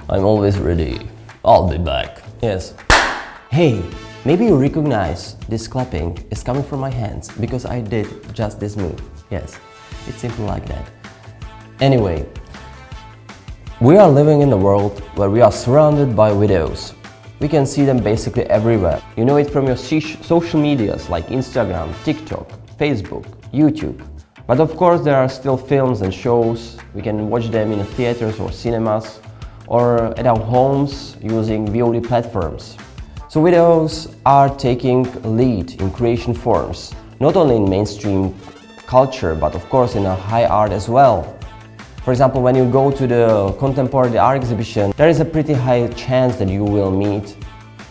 I'm always ready. I'll be back. Yes. Hey, maybe you recognize this clapping is coming from my hands because I did just this move. Yes, it's simple like that. Anyway, we are living in a world where we are surrounded by videos. We can see them basically everywhere. You know it from your social medias like Instagram, TikTok, Facebook, YouTube. But of course there are still films and shows. We can watch them in theaters or cinemas or at our homes using VOD platforms. So videos are taking a lead in creation forms, not only in mainstream culture, but of course in a high art as well. For example, when you go to the contemporary art exhibition, there is a pretty high chance that you will meet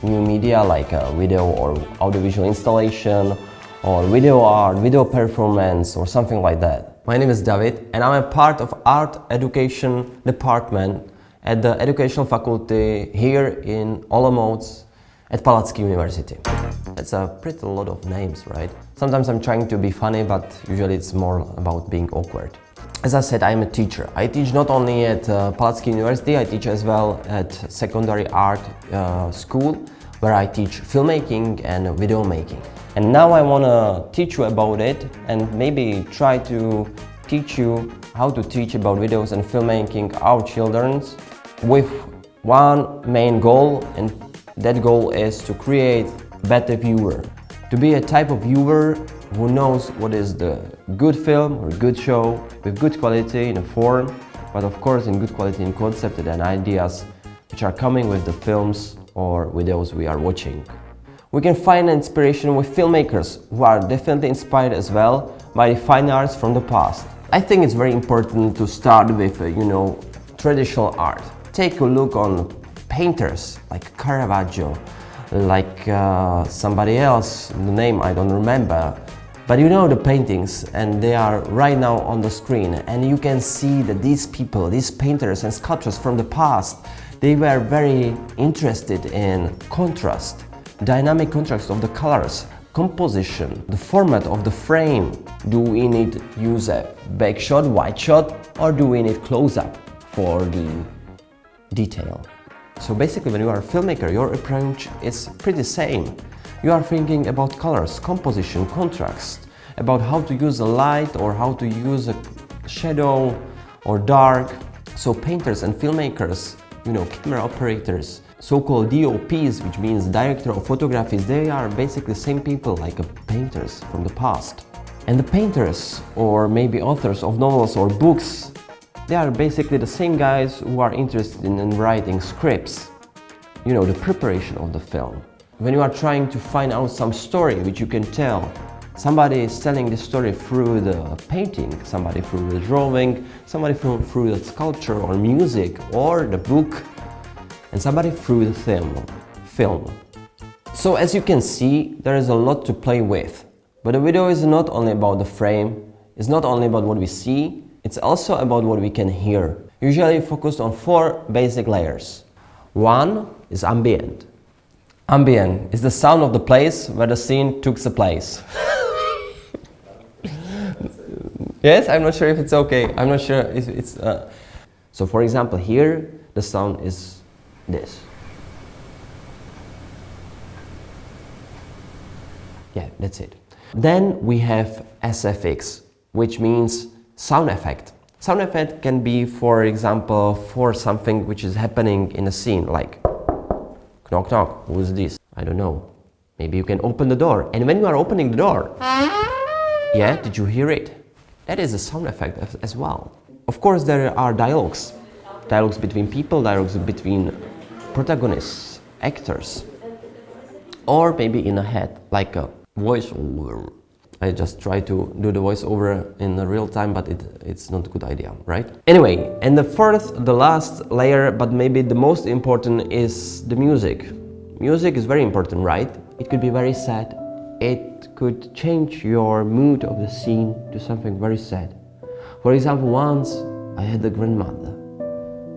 new media like a video or audiovisual installation or video art, video performance or something like that. My name is David and I'm a part of art education department at the educational faculty here in Olomouc at Palacký University. That's a pretty lot of names, right? Sometimes I'm trying to be funny, but usually it's more about being awkward. As I said, I'm a teacher. I teach not only at Palacký University, I teach as well at secondary art school, where I teach filmmaking and video making. And now I want to teach you about it and maybe try to teach you how to teach about videos and filmmaking our children with one main goal, and that goal is to create a better viewer. To be a type of viewer who knows what is the good film or good show with good quality in a form, but of course in good quality in concept and ideas which are coming with the films or videos we are watching. We can find inspiration with filmmakers who are definitely inspired as well by the fine arts from the past. I think it's very important to start with, traditional art. Take a look on painters like Caravaggio, like somebody else, the name I don't remember. But you know the paintings, and they are right now on the screen, and you can see that these people, these painters and sculptors from the past, they were very interested in contrast, dynamic contrast of the colors, composition, the format of the frame. Do we need to use a back shot, wide shot, or do we need close-up for the detail? So basically when you are a filmmaker, your approach is pretty same. You are thinking about colors, composition, contrast, about how to use a light or how to use a shadow or dark. So painters and filmmakers, camera operators, so-called DOPs, which means director of photographies, they are basically the same people like painters from the past. And the painters or maybe authors of novels or books, they are basically the same guys who are interested in writing scripts, the preparation of the film. When you are trying to find out some story which you can tell, somebody is telling the story through the painting, somebody through the drawing, somebody through the sculpture or music or the book, and somebody through the film. So as you can see, there is a lot to play with. But the video is not only about the frame, it's not only about what we see, it's also about what we can hear. Usually focused on 4 basic layers. One is ambient. Ambient is the sound of the place where the scene took place. Yes, I'm not sure if it's okay. I'm not sure if it's... So for example, here the sound is this. Yeah, that's it. Then we have SFX, which means sound effect. Sound effect can be, for example, for something which is happening in a scene, like knock knock, who is this? I don't know. Maybe you can open the door, and when you are opening the door, yeah, did you hear it? That is a sound effect as well. Of course, there are dialogues. Dialogues between people, dialogues between protagonists, actors, or maybe in a head, like a voiceover. I just try to do the voiceover in real time, but it's not a good idea, right? Anyway, and the last layer, but maybe the most important, is the music. Music is very important, right? It could be very sad. It could change your mood of the scene to something very sad. For example, once I had a grandmother,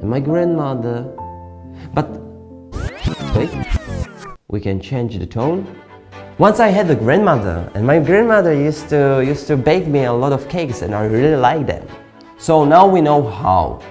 and my grandmother, but wait, we can change the tone. Once I had a grandmother, and my grandmother used to bake me a lot of cakes, and I really like them. So now we know how.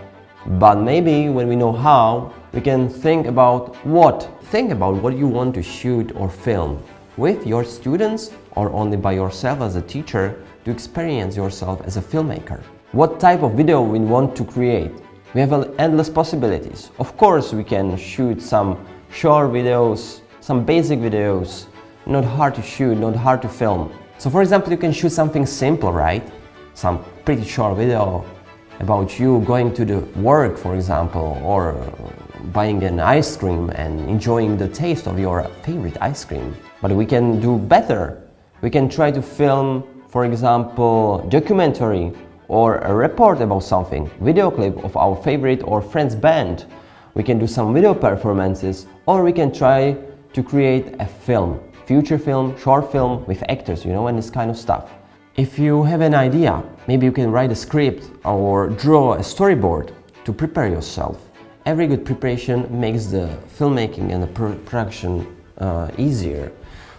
But maybe when we know how, we can think about what. Think about what you want to shoot or film with your students or only by yourself as a teacher to experience yourself as a filmmaker. What type of video we want to create? We have endless possibilities. Of course, we can shoot some short videos, some basic videos, not hard to shoot, not hard to film. So for example, you can shoot something simple, right? Some pretty short video about you going to the work, for example, or buying an ice cream and enjoying the taste of your favorite ice cream. But we can do better. We can try to film, for example, documentary or a report about something, video clip of our favorite or friend's band. We can do some video performances, or we can try to create a film, feature film, short film with actors, you know, and this kind of stuff. If you have an idea, maybe you can write a script or draw a storyboard to prepare yourself. Every good preparation makes the filmmaking and the production easier.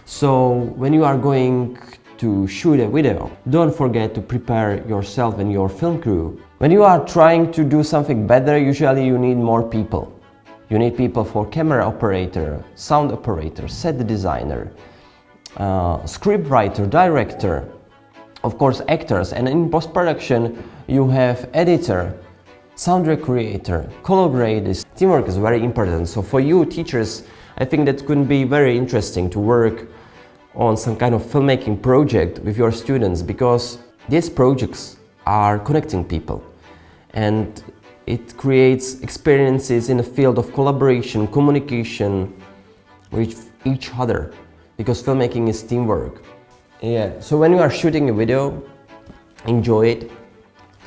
So when you are going to shoot a video, don't forget to prepare yourself and your film crew. When you are trying to do something better, usually you need more people. You need people for camera operator, sound operator, set designer, script writer, director, of course actors, and in post-production you have editor, soundtrack creator, collaborators. Teamwork is very important. So for you teachers, I think that could be very interesting to work on some kind of filmmaking project with your students, because these projects are connecting people and it creates experiences in the field of collaboration, communication with each other, because filmmaking is teamwork. Yeah, so when you are shooting a video, enjoy it.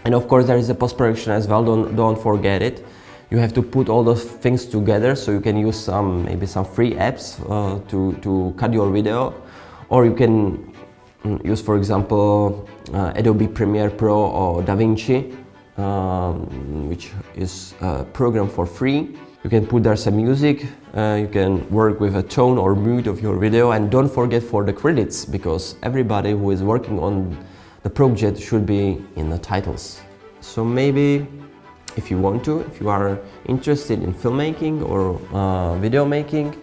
And of course there is a post-production as well, don't forget it. You have to put all those things together, so you can use maybe some free apps to cut your video, or you can use, for example, Adobe Premiere Pro or DaVinci, which is a program for free. You can put there some music, you can work with a tone or mood of your video, and don't forget for the credits, because everybody who is working on the project should be in the titles. So maybe if you want to, if you are interested in filmmaking or video making,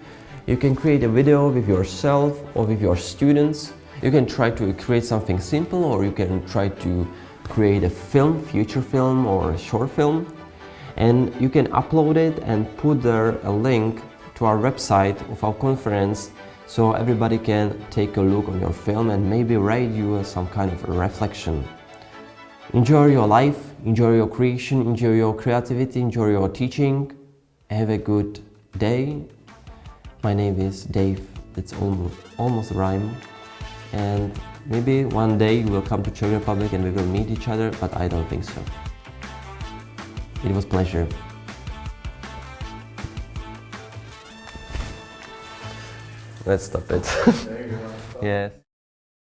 you can create a video with yourself or with your students. You can try to create something simple, or you can try to create a film, feature film or a short film, and you can upload it and put there a link to our website of our conference, so everybody can take a look on your film and maybe write you some kind of a reflection. Enjoy your life, enjoy your creation, enjoy your creativity, enjoy your teaching. Have a good day. My name is Dave. It's almost rhyme. And maybe one day you will come to Czech Republic and we will meet each other, but I don't think so. It was a pleasure. Let's stop it. There you go. Yes.